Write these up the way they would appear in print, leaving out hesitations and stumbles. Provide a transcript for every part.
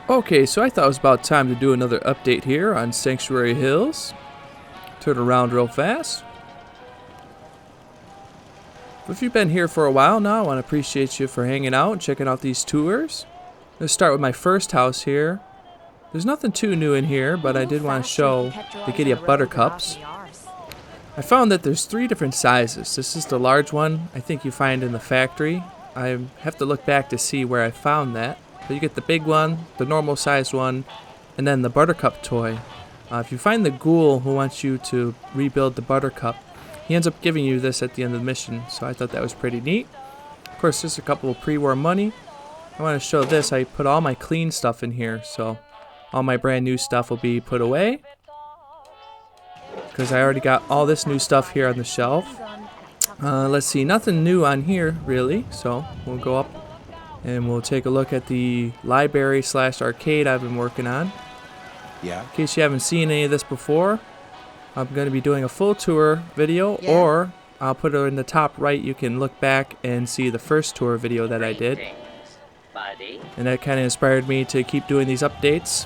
Okay, so I thought it was about time to do another update here on Sanctuary Hills. Turn around real fast. If you've been here for a while now, I want to appreciate you for hanging out and checking out these tours. Let's start with my first house here. There's nothing too new in here, but I did want to show the Giddyup Buttercups. I found that there's 3 different sizes. This is the large one I think you find in the factory. I have to look back to see where I found that. But you get the big one, the normal sized one, and then the Buttercup toy. If you find the ghoul who wants you to rebuild the Buttercup, he ends up giving you this at the end of the mission, so I thought that was pretty neat. Of course, there's a couple of pre-war money. I want to show this. I put all my clean stuff in here, so all my brand new stuff will be put away. Because I already got all this new stuff here on the shelf. Let's see, nothing new on here, really, so we'll go up and we'll take a look at the library / arcade I've been working on. Yeah. In case you haven't seen any of this before, I'm going to be doing a full tour video, or I'll put it in the top right. You can look back and see the first tour video that I did. And that kind of inspired me to keep doing these updates.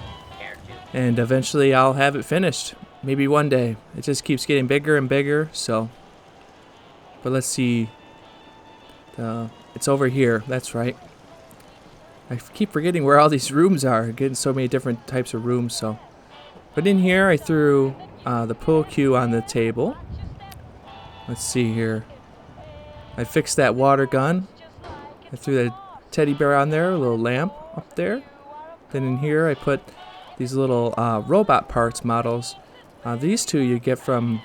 And eventually I'll have it finished. Maybe one day. It just keeps getting bigger and bigger, so. But let's see. It's over here. That's right. I keep forgetting where all these rooms are. Getting so many different types of rooms, so. But in here, I threw the pool cue on the table. Let's see here. I fixed that water gun. I threw the teddy bear on there, a little lamp up there. Then in here, I put these little robot parts models. These 2 you get from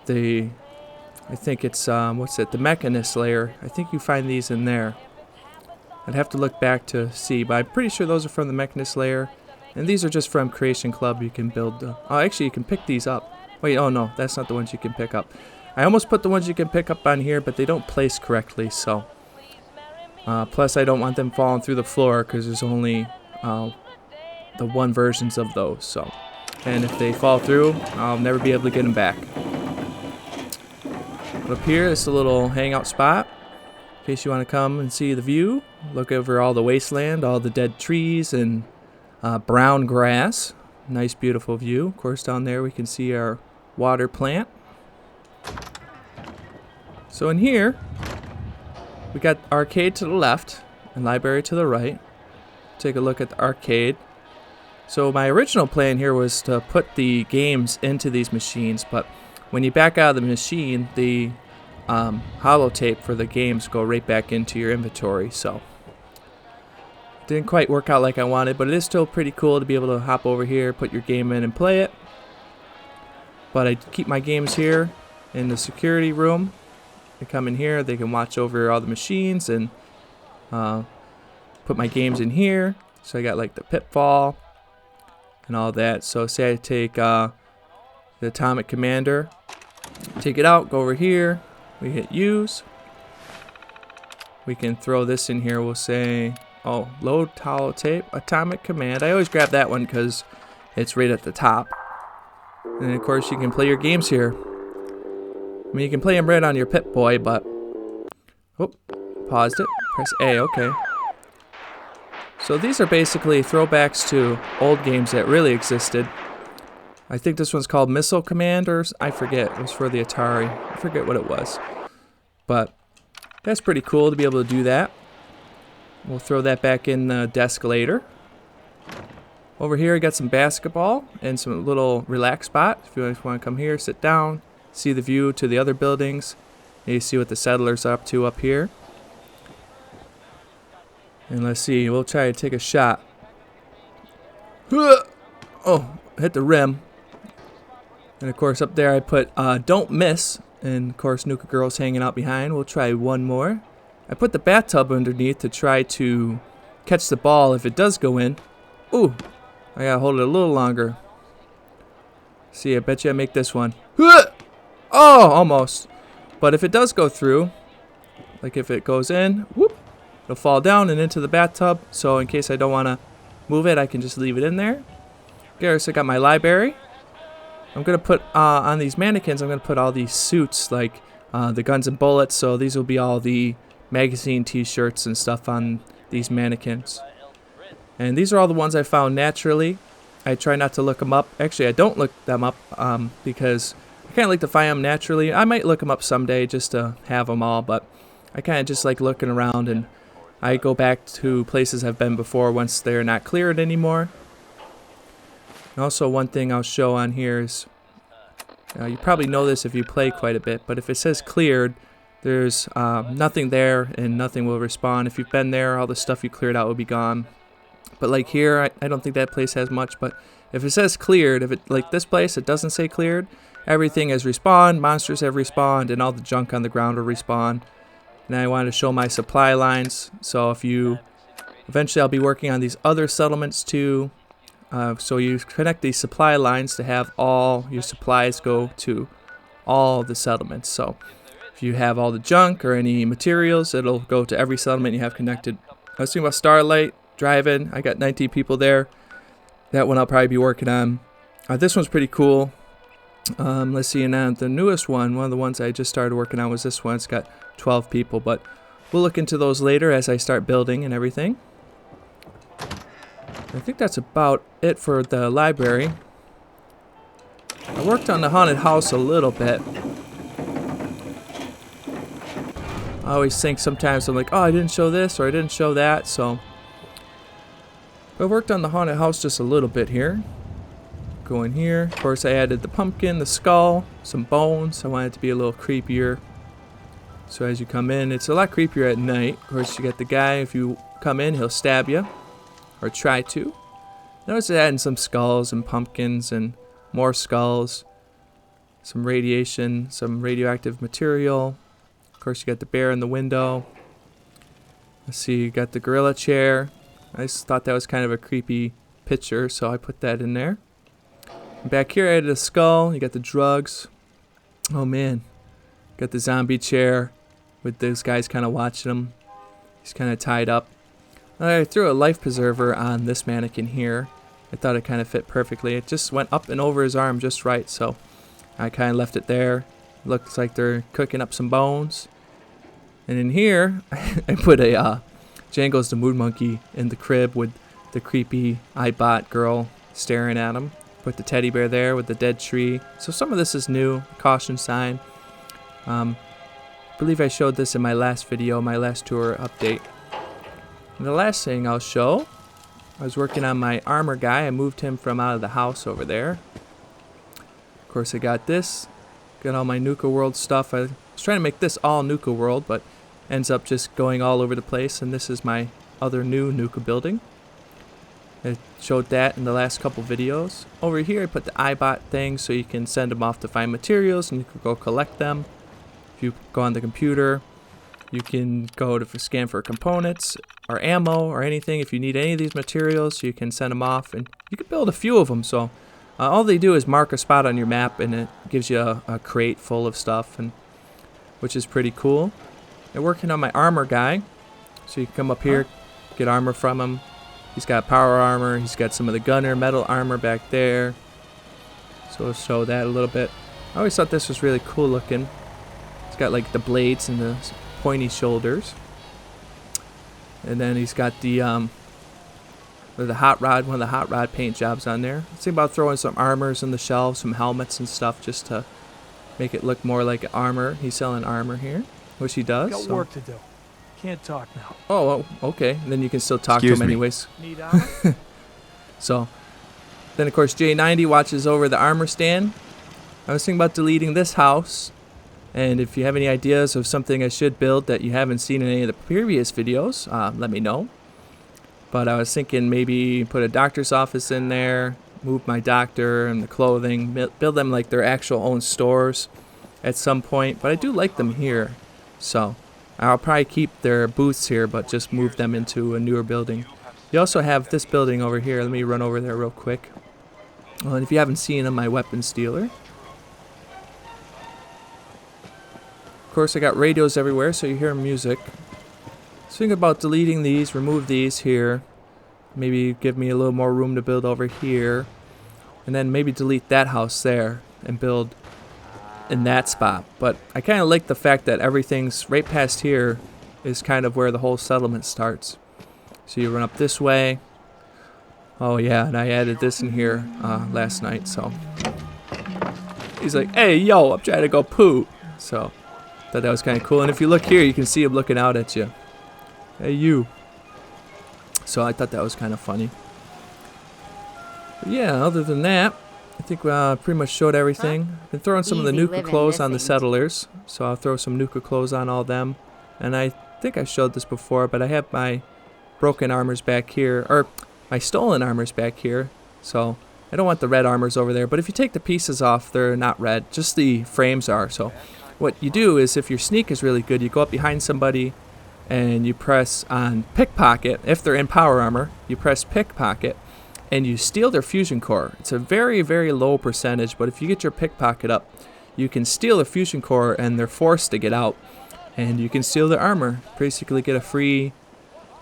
the, I think it's, the Mechanist layer. I think you find these in there. I'd have to look back to see, but I'm pretty sure those are from the Mechanist layer. And these are just from Creation Club. You can build, oh, actually you can pick these up. Wait, oh no, that's not the ones you can pick up. I almost put the ones you can pick up on here, but they don't place correctly, so. Plus I don't want them falling through the floor, because there's only the 1 versions of those, so. And if they fall through, I'll never be able to get them back. Up here, it's a little hangout spot. In case you want to come and see the view, look over all the wasteland, all the dead trees and brown grass. Nice, beautiful view. Of course, down there we can see our water plant. So in here, we got arcade to the left and library to the right. Take a look at the arcade. So my original plan here was to put the games into these machines, but when you back out of the machine, the holotape for the games go right back into your inventory, so didn't quite work out like I wanted, but it is still pretty cool to be able to hop over here, put your game in and play it. But I keep my games here in the security room. They come in here, they can watch over all the machines and put my games in here. So I got like the Pitfall and all that. So say I take the Atomic Commander, take it out, go over here. We hit use. We can throw this in here. We'll say, oh, load holotape, Atomic Command. I always grab that one because it's right at the top. And of course you can play your games here. I mean, you can play them right on your Pip-Boy, but, oh, paused it. Press A, okay. So these are basically throwbacks to old games that really existed. I think this one's called Missile Commanders. I forget. It was for the Atari. I forget what it was. But that's pretty cool to be able to do that. We'll throw that back in the desk later. Over here, I got some basketball and some little relax spot. If you guys want to come here, sit down, see the view to the other buildings. And you see what the settlers are up to up here. And let's see. We'll try to take a shot. Oh, hit the rim. And of course up there I put don't miss, and of course Nuka Girl's hanging out behind. We'll try one more. I put the bathtub underneath to try to catch the ball if it does go in. Ooh, I gotta hold it a little longer. See, I bet you I make this one. Oh, almost. But if it does go through, like if it goes in, whoop, it'll fall down and into the bathtub. So in case I don't want to move it, I can just leave it in there. Okay, so I got my library. I'm going to put on these mannequins, I'm going to put all these suits like the Guns and Bullets. So these will be all the magazine t-shirts and stuff on these mannequins. And these are all the ones I found naturally. I try not to look them up. Actually, I don't look them up because I kind of like to find them naturally. I might look them up someday just to have them all, but I kind of just like looking around, and I go back to places I've been before once they're not cleared anymore. And also, one thing I'll show on here is, you probably know this if you play quite a bit, but if it says cleared, there's nothing there and nothing will respawn. If you've been there, all the stuff you cleared out will be gone. But like here, I don't think that place has much, but if it says cleared, if it like this place, it doesn't say cleared, everything has respawned, monsters have respawned, and all the junk on the ground will respawn. And I wanted to show my supply lines, so if you, eventually I'll be working on these other settlements too. So you connect these supply lines to have all your supplies go to all the settlements. So if you have all the junk or any materials, it'll go to every settlement you have connected. I was thinking about Starlight, Drive-In. I got 19 people there. That one I'll probably be working on. This one's pretty cool. Let's see, and then the newest one of the ones I just started working on was this one. It's got 12 people, but we'll look into those later as I start building and everything. I think that's about it for the library. I worked on the haunted house a little bit. I always think sometimes I'm like, oh, I didn't show this or I didn't show that, so I worked on the haunted house just a little bit here. Go in here. Of course, I added the pumpkin, the skull, some bones. I wanted it to be a little creepier. So as you come in, it's a lot creepier at night. Of course, you get the guy, if you come in, he'll stab you. Or try to. Notice adding some skulls and pumpkins and more skulls. Some radiation, some radioactive material. Of course, you got the bear in the window. Let's see, you got the gorilla chair. I just thought that was kind of a creepy picture, so I put that in there. And back here, I added a skull. You got the drugs. Oh man. Got the zombie chair with those guys kind of watching him. He's kind of tied up. I threw a life preserver on this mannequin here. I thought it kind of fit perfectly. It just went up and over his arm just right, so I kind of left it there. Looks like they're cooking up some bones. And in here, I put a Django's the Moon Monkey in the crib with the creepy iBot girl staring at him. Put the teddy bear there with the dead tree. So some of this is new. Caution sign. I believe I showed this in my last video, my last tour update. And the last thing I'll show, I was working on my armor guy. I moved him from out of the house over there. Of course, I got this. Got all my Nuka World stuff. I was trying to make this all Nuka World, but ends up just going all over the place. And this is my other new Nuka building. I showed that in the last couple videos. Over here, I put the iBot thing so you can send them off to find materials and you can go collect them. If you go on the computer, you can go to scan for components or ammo or anything. If you need any of these materials, you can send them off, and you can build a few of them. So all they do is mark a spot on your map, and it gives you a crate full of stuff, and which is pretty cool. I'm working on my armor guy, so you can come up here, get armor from him. He's got power armor. He's got some of the gunner metal armor back there. So we'll show that a little bit. I always thought this was really cool looking. He's got like the blades and the pointy shoulders, and then he's got the hot rod, one of the hot rod paint jobs on there. Let's think about throwing some armors in the shelves, some helmets and stuff, just to make it look more like armor. He's selling armor here, which he does. Got work to do. Can't talk now. Oh, okay. And then you can still talk to him anyways. Need armor? So then of course J90 watches over the armor stand. I was thinking about deleting this house. And if you have any ideas of something I should build that you haven't seen in any of the previous videos, let me know. But I was thinking maybe put a doctor's office in there, move my doctor and the clothing, build them like their actual own stores at some point. But I do like them here, so I'll probably keep their booths here, but just move them into a newer building. You also have this building over here. Let me run over there real quick. Well, and if you haven't seen them, my weapons dealer. Of course, I got radios everywhere, so you hear music. So think about deleting these, remove these here. Maybe give me a little more room to build over here. And then maybe delete that house there and build in that spot. But I kind of like the fact that everything's right past here is kind of where the whole settlement starts. So you run up this way. Oh yeah, and I added this in here last night, so he's like, hey yo, I'm trying to go poo. So thought that was kind of cool. And if you look here, you can see him looking out at you. Hey you. So I thought that was kind of funny. But yeah, other than that, I think I pretty much showed everything. Been throwing some of the nuka clothes on the settlers, so I'll throw some nuka clothes on all them. And I think I showed this before, but I have my broken armors back here, or my stolen armors back here. So I don't want the red armors over there, but if you take the pieces off, they're not red, just the frames are. So what you do is, if your sneak is really good, you go up behind somebody and you press on pickpocket. If they're in power armor, you press pickpocket and you steal their fusion core. It's a very, very low percentage, but if you get your pickpocket up, you can steal their fusion core and they're forced to get out. And you can steal their armor. Basically get a free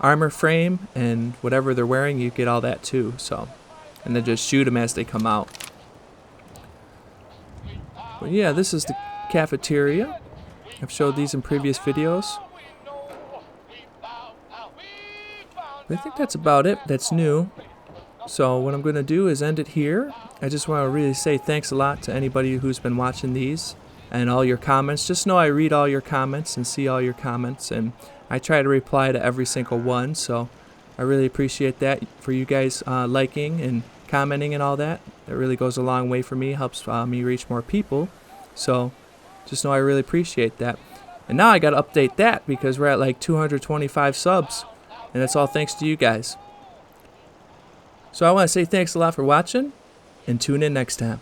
armor frame, and whatever they're wearing, you get all that too. So, and then just shoot them as they come out. But yeah, this is the cafeteria. I've showed these in previous videos. But I think that's about it. That's new. So what I'm going to do is end it here. I just want to really say thanks a lot to anybody who's been watching these and all your comments. Just know I read all your comments and see all your comments, and I try to reply to every single one. So I really appreciate that for you guys liking and commenting and all that. That really goes a long way for me, helps me reach more people. So just know I really appreciate that. And now I got to update that because we're at like 225 subs, and that's all thanks to you guys. So I want to say thanks a lot for watching, and tune in next time.